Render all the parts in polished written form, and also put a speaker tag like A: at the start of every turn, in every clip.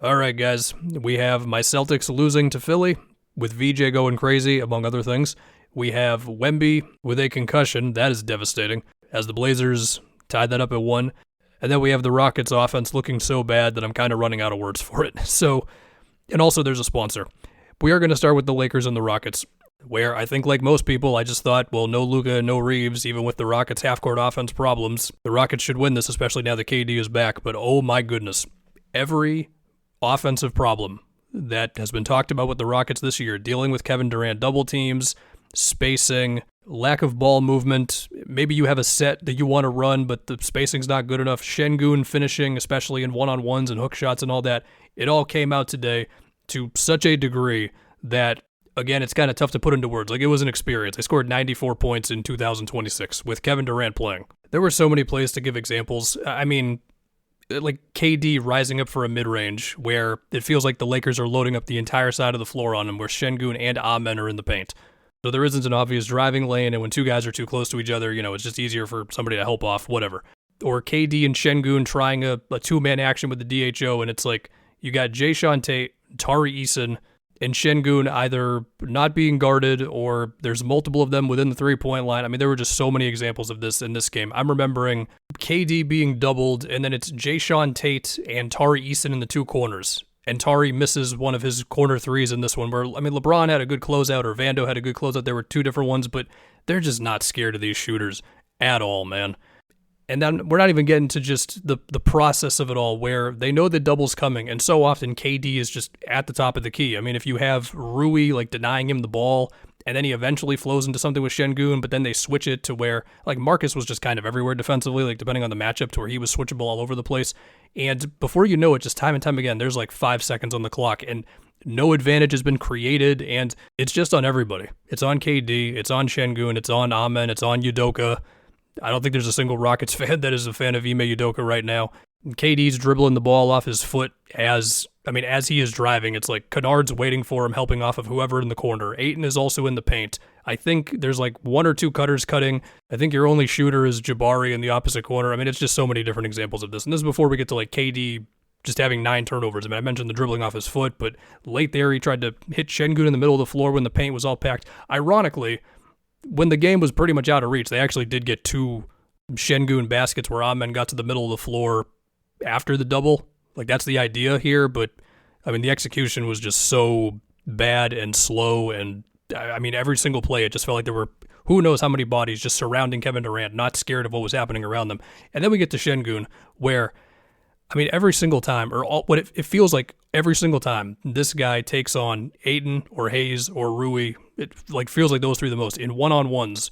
A: All right, guys. We have my Celtics losing to Philly with VJ going crazy, among other things. We have Wemby with a concussion. That is devastating, as the Blazers tied that up at 1. And then we have the Rockets offense looking so bad that I'm kind of running out of words for it. So, and also there's a sponsor. We are going to start with the Lakers and the Rockets, where I think like most people, I just thought, well, no Luka, no Reeves, even with the Rockets' half-court offense problems, the Rockets should win this, especially now that KD is back. But oh my goodness, every offensive problem that has been talked about with the Rockets this year, dealing with Kevin Durant double teams, spacing, lack of ball movement. Maybe you have a set that you want to run, but the spacing's not good enough. Şengün finishing, especially in one-on-ones and hook shots and all that. It all came out today to such a degree that, again, it's kind of tough to put into words. Like, it was an experience. They scored 94 points in 2026 with Kevin Durant playing. There were so many plays to give examples. I mean, like KD rising up for a mid-range where it feels like the Lakers are loading up the entire side of the floor on him, where Şengün and Amen are in the paint. So there isn't an obvious driving lane, and when two guys are too close to each other, it's just easier for somebody to help off, whatever. Or KD and Şengün trying a two-man action with the DHO, and it's like you got Jae'Sean Tate, Tari Eason, and Şengün either not being guarded or there's multiple of them within the three-point line. I mean, there were just so many examples of this in this game. I'm remembering KD being doubled, and then it's Jae'Sean Tate and Tari Eason in the two corners. And Tari misses one of his corner threes in this one where, I mean, LeBron had a good closeout or Vando had a good closeout. There were two different ones, but they're just not scared of these shooters at all, man. And then we're not even getting to just the process of it all, where they know the double's coming, and so often KD is just at the top of the key. I mean, if you have Rui like denying him the ball, and then he eventually flows into something with Şengün, but then they switch it to where like Marcus was just kind of everywhere defensively, like depending on the matchup, to where he was switchable all over the place. And before you know it, just time and time again, there's like 5 seconds on the clock, and no advantage has been created, and it's just on everybody. It's on KD, it's on Şengün, it's on Amen, it's on Udoka. I don't think there's a single Rockets fan that is a fan of Ime Udoka right now. KD's dribbling the ball off his foot as he is driving. It's like Kennard's waiting for him, helping off of whoever in the corner. Ayton is also in the paint. I think there's like one or two cutters cutting. I think your only shooter is Jabari in the opposite corner. I mean, it's just so many different examples of this. And this is before we get to like KD just having 9 turnovers. I mean, I mentioned the dribbling off his foot, but late there he tried to hit Şengün in the middle of the floor when the paint was all packed. Ironically, when the game was pretty much out of reach, they actually did get 2 Şengün baskets where Amen got to the middle of the floor after the double. Like, that's the idea here, but I mean, the execution was just so bad and slow, and I mean, every single play, it just felt like there were who knows how many bodies just surrounding Kevin Durant, not scared of what was happening around them. And then we get to Şengün, where, I mean, every single time, or what it feels like every single time this guy takes on Ayton or Hayes or Rui, it like feels like those three the most. In one-on-ones,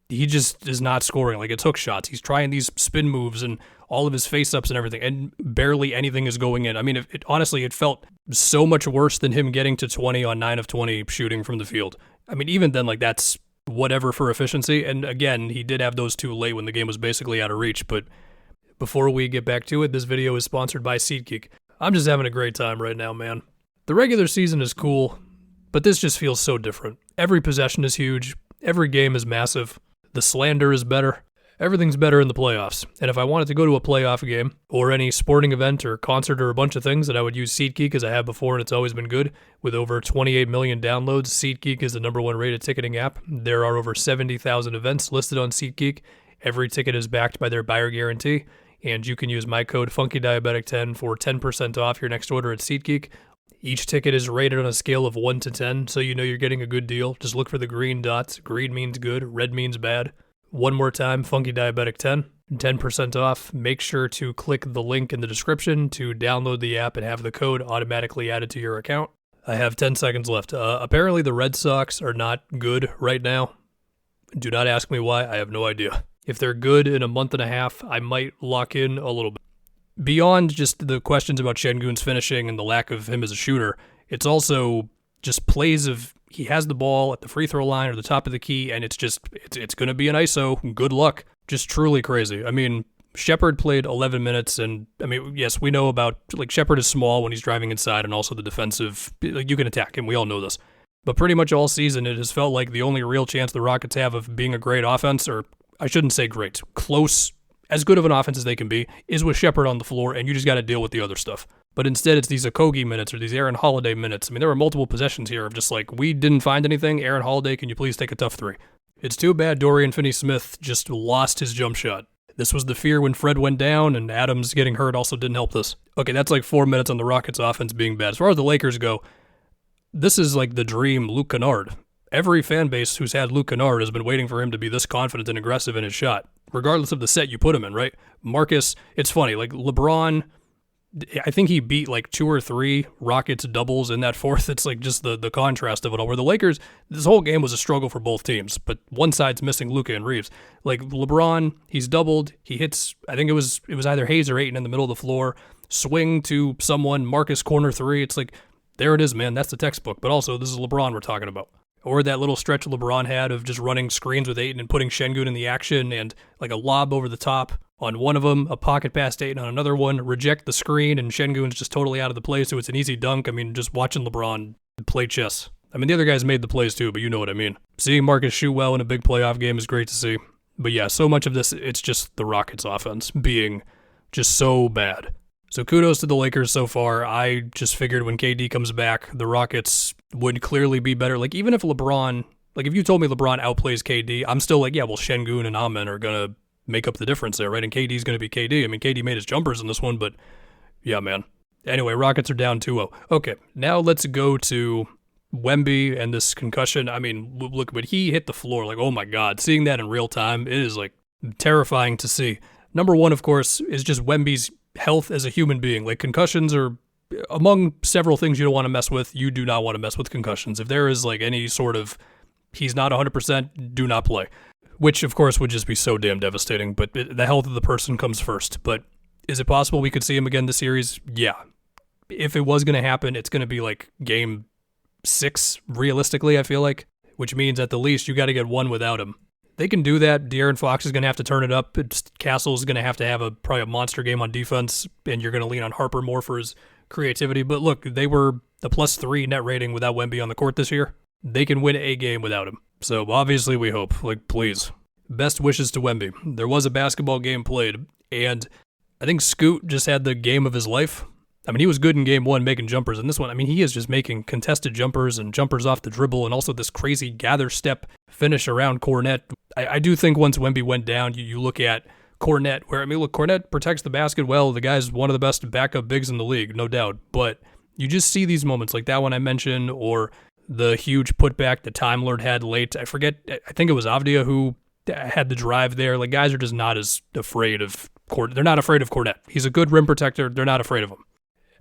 A: he just is not scoring. Like, it's hook shots. He's trying these spin moves and all of his face-ups and everything, and barely anything is going in. I mean, honestly, it felt so much worse than him getting to 20 on 9 of 20 shooting from the field. I mean, even then, like, that's whatever for efficiency. And again, he did have those 2 late when the game was basically out of reach. But before we get back to it, this video is sponsored by SeatGeek. I'm just having a great time right now, man. The regular season is cool, but this just feels so different. Every possession is huge. Every game is massive. The slander is better. Everything's better in the playoffs. And if I wanted to go to a playoff game or any sporting event or concert or a bunch of things, that I would use SeatGeek, as I have before, and it's always been good. With over 28 million downloads, SeatGeek is the #1 rated ticketing app. There are over 70,000 events listed on SeatGeek. Every ticket is backed by their buyer guarantee, and you can use my code FunkyDiabetic10 for 10% off your next order at SeatGeek. Each ticket is rated on a scale of 1 to 10, so you know you're getting a good deal. Just look for the green dots. Green means good, red means bad. One more time, FunkyDiabetic10, 10% off. Make sure to click the link in the description to download the app and have the code automatically added to your account. I have 10 seconds left. Apparently the Red Sox are not good right now. Do not ask me why. I have no idea. If they're good in a month and a half, I might lock in a little bit. Beyond just the questions about Şengün's finishing and the lack of him as a shooter, it's also just plays of he has the ball at the free throw line or the top of the key, and it's going to be an ISO. Good luck. Just truly crazy. I mean, Shepherd played 11 minutes, and I mean, yes, we know about, like, Shepherd is small when he's driving inside, and also the defensive, like, you can attack him. We all know this. But pretty much all season, it has felt like the only real chance the Rockets have of being a great offense, or I shouldn't say great, close, as good of an offense as they can be, is with Shepherd on the floor, and you just got to deal with the other stuff. But instead, it's these Okogie minutes or these Aaron Holiday minutes. I mean, there were multiple possessions here of just like, we didn't find anything. Aaron Holiday, can you please take a tough three? It's too bad Dorian Finney-Smith just lost his jump shot. This was the fear when Fred went down, and Adams getting hurt also didn't help this. Okay, that's like 4 minutes on the Rockets' offense being bad. As far as the Lakers go, this is like the dream Luke Kennard. Every fan base who's had Luke Kennard has been waiting for him to be this confident and aggressive in his shot, regardless of the set you put him in, right? Marcus, it's funny, like LeBron, I think he beat like 2 or 3 Rockets doubles in that fourth. It's like just the contrast of it all. Where the Lakers, this whole game was a struggle for both teams, but one side's missing Luka and Reeves. Like LeBron, he's doubled. He hits, I think it was either Hayes or Ayton in the middle of the floor. Swing to someone, Marcus corner 3. It's like, there it is, man. That's the textbook. But also, this is LeBron we're talking about. Or that little stretch LeBron had of just running screens with Ayton and putting Şengün in the action and like a lob over the top on one of them, a pocket pass to Ayton on another one, reject the screen, and Şengün's just totally out of the play, so it's an easy dunk. I mean, just watching LeBron play chess. I mean, the other guys made the plays too, but you know what I mean. Seeing Marcus shoot well in a big playoff game is great to see. But yeah, so much of this, it's just the Rockets offense being just so bad. So kudos to the Lakers so far. I just figured when KD comes back, the Rockets would clearly be better. Like, even if LeBron, like if you told me LeBron outplays KD, I'm still like, yeah, well, Şengün and Amen are going to make up the difference there, right? And KD's going to be KD. I mean, KD made his jumpers in this one, but yeah, man. Anyway, Rockets are down 2-0. Okay, now let's go to Wemby and this concussion. I mean, look, when he hit the floor, like, oh my God, seeing that in real time, it is like terrifying to see. Number one, of course, is just Wemby's health as a human being. Like, concussions are among several things you don't want to mess with. You do not want to mess with concussions. If there is like any sort of, he's not 100%, do not play. Which, of course, would just be so damn devastating. But the health of the person comes first. But is it possible we could see him again this series? Yeah. If it was going to happen, it's going to be like game 6, realistically, I feel like. Which means at the least, you got to get one without him. They can do that. De'Aaron Fox is going to have to turn it up. Castle's going to have probably a monster game on defense. And you're going to lean on Harper more for his creativity. But look, they were the +3 net rating without Wemby on the court this year. They can win a game without him. So obviously we hope, like, please. Best wishes to Wemby. There was a basketball game played, and I think Scoot just had the game of his life. I mean, he was good in game 1 making jumpers. In this one, I mean, he is just making contested jumpers and jumpers off the dribble, and also this crazy gather step finish around Kornet. I do think once Wemby went down, you look at Kornet, where, I mean, look, Kornet protects the basket well. The guy's one of the best backup bigs in the league, no doubt. But you just see these moments like that one I mentioned, or the huge putback that Time Lord had late. I forget, I think it was Avdia who had the drive there. Like, guys are just not as afraid of Kornet. They're not afraid of Kornet. He's a good rim protector. They're not afraid of him.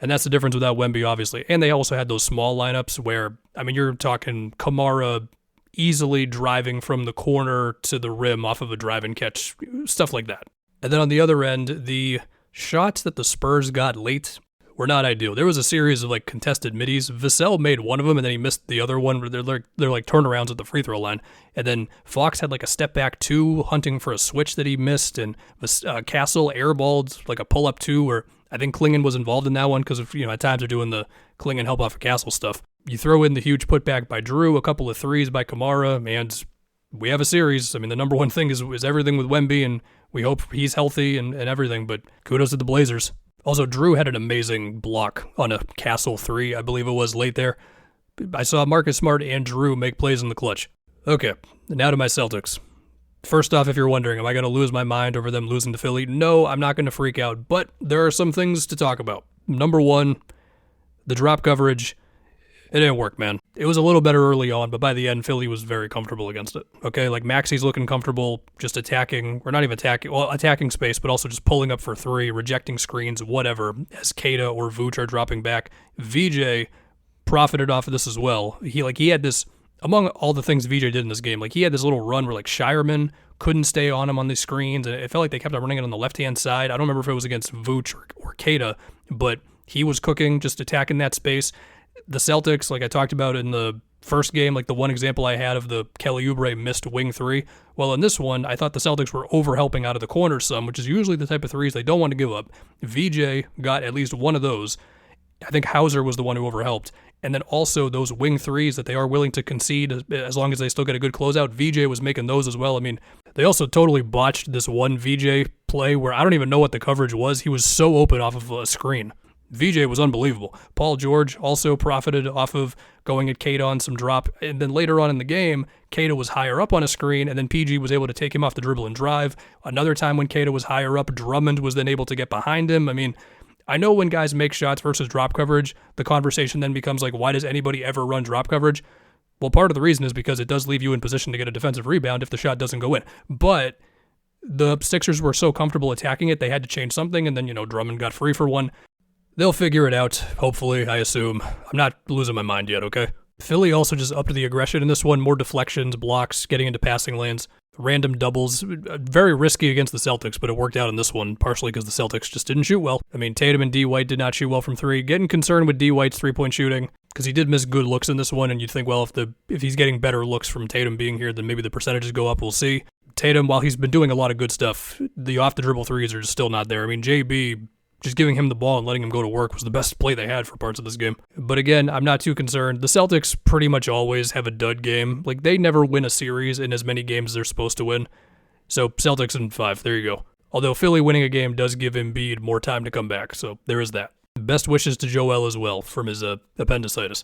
A: And that's the difference without Wemby, obviously. And they also had those small lineups where, I mean, you're talking Kamara easily driving from the corner to the rim off of a drive and catch, stuff like that. And then on the other end, the shots that the Spurs got late were not ideal. There was a series of like contested middies. Vassell made one of them, and then he missed the other one where they're like turnarounds at the free throw line. And then Fox had like a step back 2 hunting for a switch that he missed, and Castle airballed like a pull up 2 where I think Klingon was involved in that one because of, at times they're doing the Klingon help off of Castle stuff. You throw in the huge putback by Drew, a couple of threes by Kamara, and we have a series. I mean, the number one thing is everything with Wemby, and we hope he's healthy and everything, but kudos to the Blazers. Also, Drew had an amazing block on a Castle 3, I believe it was, late there. I saw Marcus Smart and Drew make plays in the clutch. Okay, now to my Celtics. First off, if you're wondering, am I going to lose my mind over them losing to Philly? No, I'm not going to freak out, but there are some things to talk about. Number one, the drop coverage. It didn't work, man. It was a little better early on, but by the end, Philly was very comfortable against it. Okay, like Maxi's looking comfortable just attacking, or not even attacking space, but also just pulling up for 3, rejecting screens, whatever, as Kata or Vooch are dropping back. VJ profited off of this as well. He had this, among all the things VJ did in this game, like he had this little run where like Shireman couldn't stay on him on these screens, and it felt like they kept on running it on the left-hand side. I don't remember if it was against Vooch or Kata, but he was cooking, just attacking that space. The Celtics, like I talked about in the first game, like the one example I had of the Kelly Oubre missed wing 3. Well, in this one, I thought the Celtics were over-helping out of the corners some, which is usually the type of threes they don't want to give up. VJ got at least one of those. I think Hauser was the one who overhelped. And then also those wing 3s that they are willing to concede as long as they still get a good closeout. VJ was making those as well. I mean, they also totally botched this one VJ play where I don't even know what the coverage was. He was so open off of a screen. VJ was unbelievable. Paul George also profited off of going at Kata on some drop, and then later on in the game, Kata was higher up on a screen, and then PG was able to take him off the dribble and drive. Another time when Kata was higher up, Drummond was then able to get behind him. I mean, I know when guys make shots versus drop coverage, the conversation then becomes like, why does anybody ever run drop coverage? Well, part of the reason is because it does leave you in position to get a defensive rebound if the shot doesn't go in. But the Sixers were so comfortable attacking it, they had to change something, and then, Drummond got free for one. They'll figure it out, hopefully, I assume. I'm not losing my mind yet, okay? Philly also just upped the aggression in this one. More deflections, blocks, getting into passing lanes, random doubles. Very risky against the Celtics, but it worked out in this one, partially because the Celtics just didn't shoot well. I mean, Tatum and D. White did not shoot well from three. Getting concerned with D. White's three-point shooting, because he did miss good looks in this one, and you'd think, well, if he's getting better looks from Tatum being here, then maybe the percentages go up. We'll see. Tatum, while he's been doing a lot of good stuff, the off-the-dribble threes are just still not there. I mean, JB, just giving him the ball and letting him go to work was the best play they had for parts of this game. But again, I'm not too concerned. The Celtics pretty much always have a dud game. Like, they never win a series in as many games as they're supposed to win. So Celtics in 5, there you go. Although Philly winning a game does give Embiid more time to come back, so there is that. Best wishes to Joel as well from his appendicitis.